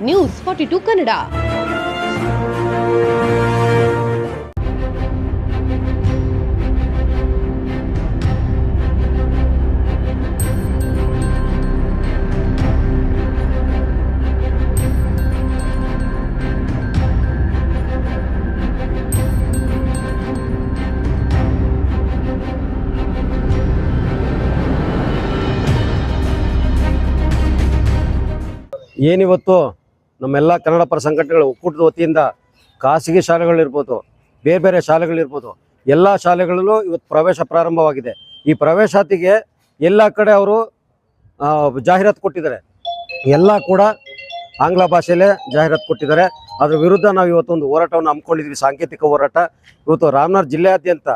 News 42 Kannada. ಏನಿವತ್ತು ನಮ್ಮೆಲ್ಲ ಕನ್ನಡ ಪರ ಸಂಘಟನೆಗಳ ಒಕ್ಕೂಟದ ವತಿಯಿಂದ ಖಾಸಗಿ ಶಾಲೆಗಳಿರ್ಬೋದು, ಬೇರೆ ಬೇರೆ ಶಾಲೆಗಳಿರ್ಬೋದು, ಎಲ್ಲ ಶಾಲೆಗಳಲ್ಲೂ ಇವತ್ತು ಪ್ರವೇಶ ಪ್ರಾರಂಭವಾಗಿದೆ. ಈ ಪ್ರವೇಶಾತಿಗೆ ಎಲ್ಲ ಕಡೆ ಅವರು ಜಾಹೀರಾತು ಕೊಟ್ಟಿದ್ದಾರೆ. ಎಲ್ಲ ಕೂಡ ಆಂಗ್ಲ ಭಾಷೆಯಲ್ಲೇ ಜಾಹೀರಾತು ಕೊಟ್ಟಿದ್ದಾರೆ. ಅದರ ವಿರುದ್ಧ ನಾವು ಇವತ್ತೊಂದು ಹೋರಾಟವನ್ನು ಹಮ್ಮಿಕೊಂಡಿದ್ವಿ, ಸಾಂಕೇತಿಕ ಹೋರಾಟ. ಇವತ್ತು ರಾಮನಗರ ಜಿಲ್ಲೆಯಾದ್ಯಂತ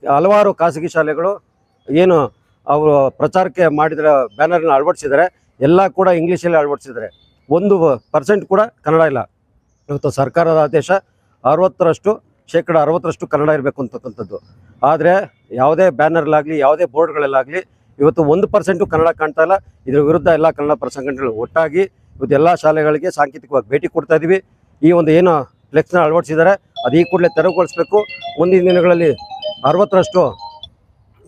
ಹಲವಾರು ಖಾಸಗಿ ಶಾಲೆಗಳು ಏನು ಅವರು ಪ್ರಚಾರಕ್ಕೆ ಮಾಡಿದರೆ ಬ್ಯಾನರ್ನ ಅಳವಡಿಸಿದ್ದಾರೆ, ಎಲ್ಲ ಕೂಡ ಇಂಗ್ಲೀಷಲ್ಲಿ ಅಳವಡಿಸಿದ್ದಾರೆ. 1% ಕೂಡ ಕನ್ನಡ ಇಲ್ಲ. ಇವತ್ತು ಸರ್ಕಾರದ ಆದೇಶ 60% ಕನ್ನಡ ಇರಬೇಕು ಅಂತಕ್ಕಂಥದ್ದು. ಆದರೆ ಯಾವುದೇ ಬ್ಯಾನರ್ಲಾಗಲಿ ಯಾವುದೇ ಬೋರ್ಡ್ಗಳಲ್ಲಾಗಲಿ ಇವತ್ತು 1% ಕನ್ನಡ ಕಾಣ್ತಾ ಇಲ್ಲ. ಇದರ ವಿರುದ್ಧ ಎಲ್ಲ ಕನ್ನಡ ಪರ ಸಂಘಟನೆಗಳು ಒಟ್ಟಾಗಿ ಇವತ್ತು ಎಲ್ಲ ಶಾಲೆಗಳಿಗೆ ಸಾಂಕೇತಿಕವಾಗಿ ಭೇಟಿ ಕೊಡ್ತಾ ಇದ್ದೀವಿ. ಈ ಒಂದು ಏನು ಫ್ಲೆಕ್ಸ್ನ ಅಳವಡಿಸಿದ್ದಾರೆ ಅದು ಈ ಕೂಡಲೇ ತೆರವುಗೊಳಿಸಬೇಕು. ಮುಂದಿನ ದಿನಗಳಲ್ಲಿ 60%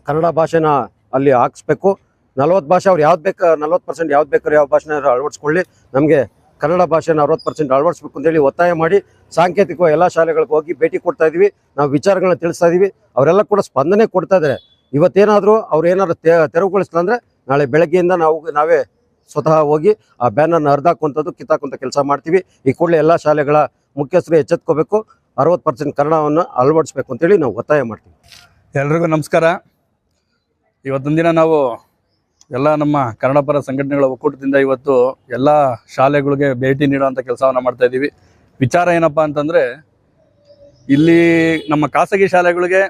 ಕನ್ನಡ ಭಾಷೆನ ಅಲ್ಲಿ ಹಾಕಿಸ್ಬೇಕು. 40 ಭಾಷೆ ಅವ್ರು ಯಾವ್ದು ಬೇಕು, 40% ಯಾವ್ದು ಬೇಕಾದ್ರೆ ಯಾವ ಭಾಷೆನ ಅಳವಡಿಸ್ಕೊಳ್ಳಿ. ನಮಗೆ ಕನ್ನಡ ಭಾಷೆನ 60% ಅಳವಡಿಸ್ಬೇಕು ಅಂತೇಳಿ ಒತ್ತಾಯ ಮಾಡಿ ಸಾಂಕೇತಿಕವಾಗಿ ಎಲ್ಲ ಶಾಲೆಗಳಿಗೆ ಹೋಗಿ ಭೇಟಿ ಕೊಡ್ತಾ ಇದ್ದೀವಿ. ನಾವು ವಿಚಾರಗಳನ್ನ ತಿಳಿಸ್ತಾ ಇದ್ದೀವಿ. ಅವರೆಲ್ಲ ಕೂಡ ಸ್ಪಂದನೆ ಕೊಡ್ತಾ ಇದ್ದಾರೆ. ಇವತ್ತೇನಾದರೂ ಅವ್ರು ಏನಾದ್ರು ತೆರವುಗೊಳಿಸಿಲ್ಲ ಅಂದರೆ ನಾಳೆ ಬೆಳಗ್ಗೆಯಿಂದ ನಾವೇ ಸ್ವತಃ ಹೋಗಿ ಆ ಬ್ಯಾನರ್ನ ಹರಿದಾಕುವಂಥದ್ದು, ಕಿತ್ತಾಕುವಂಥ ಕೆಲಸ ಮಾಡ್ತೀವಿ. ಈ ಕೂಡಲೇ ಎಲ್ಲ ಶಾಲೆಗಳ ಮುಖ್ಯಸ್ಥರು ಎಚ್ಚೆತ್ಕೋಬೇಕು, 60% ಕನ್ನಡವನ್ನು ಅಳವಡಿಸ್ಬೇಕು ಅಂತೇಳಿ ನಾವು ಒತ್ತಾಯ ಮಾಡ್ತೀವಿ. ಎಲ್ರಿಗೂ ನಮಸ್ಕಾರ. ಇವತ್ತೊಂದು ದಿನ ನಾವು ಎಲ್ಲ ನಮ್ಮ ಕನ್ನಡ ಪರ ಸಂಘಟನೆಗಳ ಒಕ್ಕೂಟದಿಂದ ಇವತ್ತು ಎಲ್ಲ ಶಾಲೆಗಳಿಗೆ ಭೇಟಿ ನೀಡುವಂಥ ಕೆಲಸವನ್ನು ಮಾಡ್ತಾ ಇದ್ದೀವಿ. ವಿಚಾರ ಏನಪ್ಪ ಅಂತಂದರೆ, ಇಲ್ಲಿ ನಮ್ಮ ಖಾಸಗಿ ಶಾಲೆಗಳಿಗೆ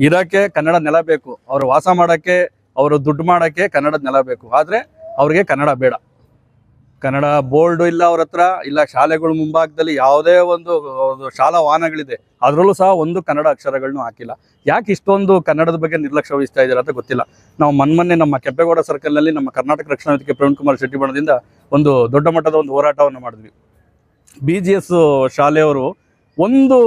ಇರೋಕ್ಕೆ ಕನ್ನಡ ನೆಲ ಬೇಕು, ಅವರು ವಾಸ ಮಾಡೋಕ್ಕೆ, ಅವರು ದುಡ್ಡು ಮಾಡೋಕ್ಕೆ ಕನ್ನಡದ ನೆಲ ಬೇಕು. ಆದರೆ ಅವ್ರಿಗೆ ಕನ್ನಡ ಬೇಡ. ಕನ್ನಡ ಬೋರ್ಡು ಇಲ್ಲ ಅವ್ರ ಹತ್ರ, ಇಲ್ಲ ಶಾಲೆಗಳ ಮುಂಭಾಗದಲ್ಲಿ ಯಾವುದೇ ಒಂದು ಶಾಲಾ ವಾಹನಗಳಿದೆ, ಅದರಲ್ಲೂ ಸಹ ಒಂದು ಕನ್ನಡ ಅಕ್ಷರಗಳನ್ನು ಹಾಕಿಲ್ಲ. ಯಾಕೆ ಇಷ್ಟೊಂದು ಕನ್ನಡದ ಬಗ್ಗೆ ನಿರ್ಲಕ್ಷ್ಯ ವಹಿಸ್ತಾ ಇದ್ದಾರೆ ಅಂತ ಗೊತ್ತಿಲ್ಲ. ನಾವು ಮೊನ್ನೆ ನಮ್ಮ ಕೆಂಪೇಗೌಡ ಸರ್ಕಲ್ನಲ್ಲಿ ನಮ್ಮ ಕರ್ನಾಟಕ ರಕ್ಷಣಾ ವೇದಿಕೆ ಪ್ರವೀಣ್ ಕುಮಾರ್ ಶೆಟ್ಟಿ ಬಣದಿಂದ ಒಂದು ದೊಡ್ಡ ಮಟ್ಟದ ಒಂದು ಹೋರಾಟವನ್ನು ಮಾಡಿದ್ವಿ. BGS ಶಾಲೆಯವರು ಒಂದು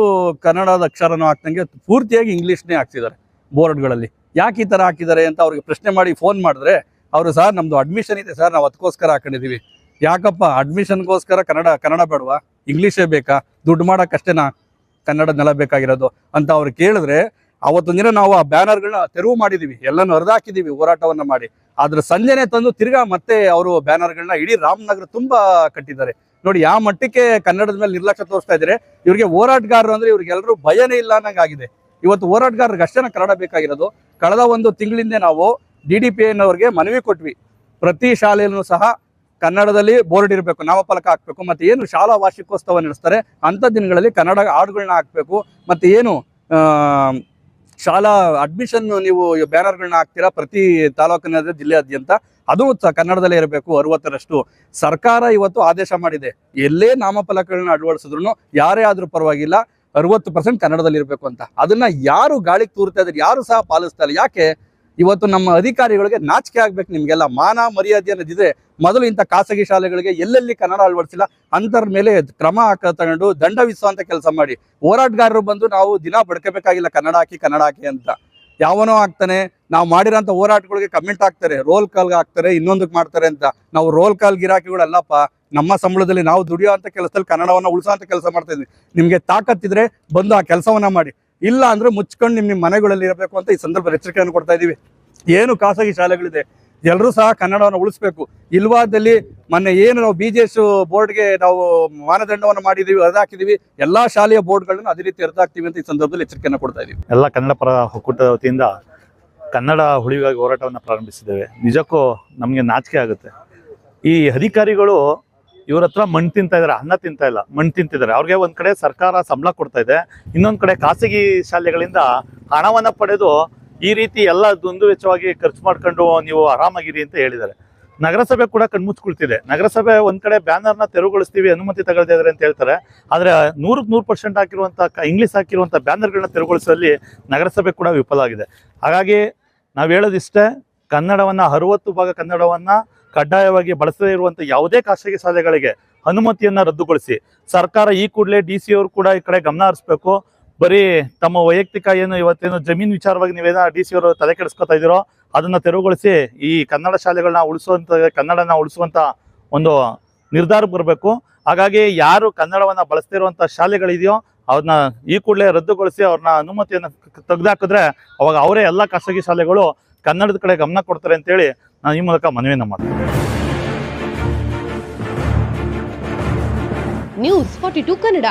ಕನ್ನಡದ ಅಕ್ಷರನೂ ಹಾಕ್ದಂಗೆ ಪೂರ್ತಿಯಾಗಿ ಇಂಗ್ಲೀಷ್ನೇ ಹಾಕ್ತಿದ್ದಾರೆ ಬೋರ್ಡ್ಗಳಲ್ಲಿ. ಯಾಕೆ ಈ ಥರ ಹಾಕಿದ್ದಾರೆ ಅಂತ ಅವ್ರಿಗೆ ಪ್ರಶ್ನೆ ಮಾಡಿ ಫೋನ್ ಮಾಡಿದ್ರೆ ಅವರು, ಸರ್ ನಮ್ಮದು ಅಡ್ಮಿಷನ್ ಇದೆ ಸರ್, ನಾವು ಅದಕ್ಕೋಸ್ಕರ ಹಾಕೊಂಡಿದ್ದೀವಿ. ಯಾಕಪ್ಪ ಅಡ್ಮಿಷನ್ಗೋಸ್ಕರ ಕನ್ನಡ ಬೇಡವಾ, ಇಂಗ್ಲೀಷೇ ಬೇಕಾ, ದುಡ್ಡು ಮಾಡೋಕ್ಕಷ್ಟೇನಾ ಕನ್ನಡ ನೆಲ ಬೇಕಾಗಿರೋದು ಅಂತ ಅವ್ರು ಕೇಳಿದ್ರೆ, ಅವತ್ತೊಂದು ದಿನ ನಾವು ಆ ಬ್ಯಾನರ್ಗಳನ್ನ ತೆರವು ಮಾಡಿದ್ದೀವಿ, ಎಲ್ಲನೂ ಹರಿದಾಕಿದ್ದೀವಿ ಹೋರಾಟವನ್ನು ಮಾಡಿ. ಆದ್ರೆ ಸಂಜೆನೆ ತಂದು ತಿರ್ಗಾ ಮತ್ತೆ ಅವರು ಬ್ಯಾನರ್ಗಳನ್ನ ಇಡೀ ರಾಮನಗರ ತುಂಬಾ ಕಟ್ಟಿದ್ದಾರೆ. ನೋಡಿ ಯಾವ ಮಟ್ಟಕ್ಕೆ ಕನ್ನಡದ ಮೇಲೆ ನಿರ್ಲಕ್ಷ್ಯ ತೋರಿಸ್ತಾ ಇದ್ದಾರೆ. ಇವ್ರಿಗೆ ಹೋರಾಟಗಾರರು ಅಂದ್ರೆ ಇವ್ರಿಗೆಲ್ಲರೂ ಭಯನೇ ಇಲ್ಲ ಅನ್ನಂಗಾಗಿದೆ. ಇವತ್ತು ಹೋರಾಟಗಾರರಿಗೆ ಅಷ್ಟೇನ ಕನ್ನಡ ಬೇಕಾಗಿರೋದು. ಕಳೆದ ಒಂದು ತಿಂಗಳಿಂದ ನಾವು DDPNವ್ರಿಗೆ ಮನವಿ ಕೊಟ್ವಿ, ಪ್ರತಿ ಶಾಲೆಯಲ್ಲೂ ಸಹ ಕನ್ನಡದಲ್ಲಿ ಬೋರ್ಡ್ ಇರಬೇಕು, ನಾಮಫಲಕ ಹಾಕಬೇಕು, ಮತ್ತೆ ಏನು ಶಾಲಾ ವಾರ್ಷಿಕೋತ್ಸವ ನಡೆಸ್ತಾರೆ ಅಂಥ ದಿನಗಳಲ್ಲಿ ಕನ್ನಡ ಹಾಡುಗಳನ್ನ ಹಾಕಬೇಕು, ಮತ್ತೆ ಏನು ಶಾಲಾ ಅಡ್ಮಿಷನ್ ನೀವು ಬ್ಯಾನರ್ಗಳನ್ನ ಹಾಕ್ತೀರಾ ಪ್ರತಿ ತಾಲೂಕಿನ ಜಿಲ್ಲೆಯಾದ್ಯಂತ, ಅದು ಕನ್ನಡದಲ್ಲೇ ಇರಬೇಕು 60%. ಸರ್ಕಾರ ಇವತ್ತು ಆದೇಶ ಮಾಡಿದೆ, ಎಲ್ಲೇ ನಾಮಫಲಕಗಳನ್ನ ಅಳವಡಿಸಿದ್ರು ಯಾರೇ ಆದ್ರೂ ಪರವಾಗಿಲ್ಲ 60% ಕನ್ನಡದಲ್ಲಿ ಇರಬೇಕು ಅಂತ. ಅದನ್ನ ಯಾರು ಗಾಳಿಗೆ ತೂರ್ತಾ ಇದ್ದಾರೆ, ಯಾರು ಸಹ ಪಾಲಿಸ್ತಾ ಇಲ್ಲ. ಯಾಕೆ? ಇವತ್ತು ನಮ್ಮ ಅಧಿಕಾರಿಗಳಿಗೆ ನಾಚಿಕೆ ಆಗ್ಬೇಕು. ನಿಮ್ಗೆಲ್ಲ ಮಾನ ಮರ್ಯಾದೆ ಅನ್ನೋದಿದೆ. ಮೊದಲು ಇಂಥ ಖಾಸಗಿ ಶಾಲೆಗಳಿಗೆ ಎಲ್ಲೆಲ್ಲಿ ಕನ್ನಡ ಅಳವಡಿಸಿಲ್ಲ ಅಂತರ ಮೇಲೆ ಕ್ರಮ ತಗೊಂಡು ದಂಡ ವಿಧಿಸುವಂತ ಕೆಲಸ ಮಾಡಿ. ಹೋರಾಟಗಾರರು ಬಂದು ನಾವು ದಿನ ಬಡ್ಕೋಬೇಕಾಗಿಲ್ಲ ಕನ್ನಡ ಹಾಕಿ ಅಂತ. ಯಾವನೋ ಆಗ್ತಾನೆ, ನಾವು ಮಾಡಿರೋಂಥ ಹೋರಾಟಗಳಿಗೆ ಕಮೆಂಟ್ ಹಾಕ್ತಾರೆ, ರೋಲ್ ಕಾಲ್ಗೆ ಹಾಕ್ತಾರೆ, ಇನ್ನೊಂದಕ್ಕೆ ಮಾಡ್ತಾರೆ ಅಂತ. ನಾವು ರೋಲ್ ಕಾಲ್ ಗಿರಾಕಿಗಳಲ್ಲಪ್ಪ. ನಮ್ಮ ಸಂಬಳದಲ್ಲಿ ನಾವು ದುಡಿಯೋ ಅಂತ ಕೆಲಸದಲ್ಲಿ ಕನ್ನಡವನ್ನು ಉಳಿಸೋಂಥ ಕೆಲಸ ಮಾಡ್ತಾ ಇದ್ವಿ. ನಿಮಗೆ ತಾಕತ್ತಿದ್ರೆ ಬಂದು ಆ ಕೆಲಸವನ್ನ ಮಾಡಿ, ಇಲ್ಲ ಅಂದ್ರೆ ಮುಚ್ಕೊಂಡು ನಿಮ್ಮ ಮನೆಗಳಲ್ಲಿ ಇರಬೇಕು ಅಂತ ಈ ಸಂದರ್ಭ ಎಚ್ಚರಿಕೆಯನ್ನು ಕೊಡ್ತಾ ಇದ್ದೀವಿ. ಏನು ಖಾಸಗಿ ಶಾಲೆಗಳಿದೆ ಎಲ್ಲರೂ ಸಹ ಕನ್ನಡವನ್ನು ಉಳಿಸ್ಬೇಕು. ಇಲ್ವಾದಲ್ಲಿ ಮೊನ್ನೆ ಏನು ನಾವು BGS ಬೋರ್ಡ್ಗೆ ನಾವು ಮಾನದಂಡವನ್ನು ಮಾಡಿದ್ದೀವಿ, ಅರ್ಧಾಕಿದ್ದೀವಿ, ಎಲ್ಲಾ ಶಾಲೆಯ ಬೋರ್ಡ್ಗಳನ್ನ ಅದೇ ರೀತಿ ಅರ್ಧಾಕ್ತೀವಿ ಅಂತ ಈ ಸಂದರ್ಭದಲ್ಲಿ ಎಚ್ಚರಿಕೆಯನ್ನು ಕೊಡ್ತಾ ಇದ್ದೀವಿ. ಎಲ್ಲ ಕನ್ನಡ ಪರ ಒಕ್ಕೂಟದ ವತಿಯಿಂದ ಕನ್ನಡ ಉಳಿವಿಗಾಗಿ ಹೋರಾಟವನ್ನು ಪ್ರಾರಂಭಿಸಿದ್ದೇವೆ. ನಿಜಕ್ಕೂ ನಮಗೆ ನಾಚಿಕೆ ಆಗುತ್ತೆ. ಈ ಅಧಿಕಾರಿಗಳು ಇವ್ರ ಹತ್ರ ಮಣ್ಣು ತಿಂತಾ ಇದ್ದಾರೆ, ಅನ್ನ ತಿಂತಾ ಇಲ್ಲ, ಮಣ್ಣು ತಿಂತಿದ್ದಾರೆ. ಅವ್ರಿಗೆ ಒಂದ್ ಕಡೆ ಸರ್ಕಾರ ಸಂಬಳ ಕೊಡ್ತಾ ಇದೆ, ಇನ್ನೊಂದ್ ಕಡೆ ಖಾಸಗಿ ಶಾಲೆಗಳಿಂದ ಹಣವನ್ನ ಪಡೆದು ಈ ರೀತಿ ಎಲ್ಲ ದುಂದು ವೆಚ್ಚವಾಗಿ ಖರ್ಚು ಮಾಡ್ಕೊಂಡು ನೀವು ಆರಾಮಾಗಿರಿ ಅಂತ ಹೇಳಿದ್ದಾರೆ. ನಗರಸಭೆ ಕೂಡ ಕಣ್ಮುಚ್ಕೊಳ್ತಿದೆ. ನಗರಸಭೆ ಒಂದ್ ಕಡೆ ಬ್ಯಾನರ್ನ ತೆರವುಗೊಳಿಸ್ತೀವಿ, ಅನುಮತಿ ತಗೊಳ್ತಾ ಇದ್ದಾರೆ ಅಂತ ಹೇಳ್ತಾರೆ. ಆದ್ರೆ 100% ಹಾಕಿರುವಂತ ಇಂಗ್ಲಿಷ್ ಹಾಕಿರುವಂತ ಬ್ಯಾನರ್ಗಳನ್ನ ತೆರವುಗೊಳಿಸುವಲ್ಲಿ ನಗರಸಭೆ ಕೂಡ ವಿಫಲ ಆಗಿದೆ. ಹಾಗಾಗಿ ನಾವು ಹೇಳೋದಿಷ್ಟೇ, ಕನ್ನಡವನ್ನ 60% ಕನ್ನಡವನ್ನ ಕಡ್ಡಾಯವಾಗಿ ಬಳಸದೇ ಇರುವಂತ ಯಾವುದೇ ಖಾಸಗಿ ಶಾಲೆಗಳಿಗೆ ಅನುಮತಿಯನ್ನ ರದ್ದುಗೊಳಿಸಿ. ಸರ್ಕಾರ ಈ ಕೂಡಲೇ DC ಅವರು ಕೂಡ ಈ ಕಡೆ ಗಮನ ಹರಿಸ್ಬೇಕು. ಬರೀ ತಮ್ಮ ವೈಯಕ್ತಿಕ ಇವತ್ತೇನು ಜಮೀನ್ ವಿಚಾರವಾಗಿ ನೀವೇನೋ DC ಅವರು ತಲೆ ಕೆಡಿಸ್ಕೊತಾ ಇದ್ದೀರೋ ಅದನ್ನ ತೆರವುಗೊಳಿಸಿ ಈ ಕನ್ನಡ ಶಾಲೆಗಳನ್ನ ಕನ್ನಡನ ಉಳಿಸುವಂತ ಒಂದು ನಿರ್ಧಾರಕ್ಕೆ ಬರಬೇಕು. ಹಾಗಾಗಿ ಯಾರು ಕನ್ನಡವನ್ನ ಬಳಸ್ತಿರುವಂತ ಶಾಲೆಗಳಿದೆಯೋ ಅವ್ರನ್ನ ಈ ಕೂಡಲೇ ರದ್ದುಗೊಳಿಸಿ ಅವ್ರನ್ನ ಅನುಮತಿಯನ್ನು ತೆಗೆದುಹಾಕಿದ್ರೆ ಅವಾಗ ಅವರೇ ಎಲ್ಲ ಖಾಸಗಿ ಶಾಲೆಗಳು ಕನ್ನಡದ ಕಡೆ ಗಮನ ಕೊಡ್ತಾರೆ ಅಂತೇಳಿ ನಾನು ಈ ಮೂಲಕ ಮನವಿಯನ್ನ ಮಾಡ್ತೀನಿ. ನ್ಯೂಸ್ 42 ಕನ್ನಡ.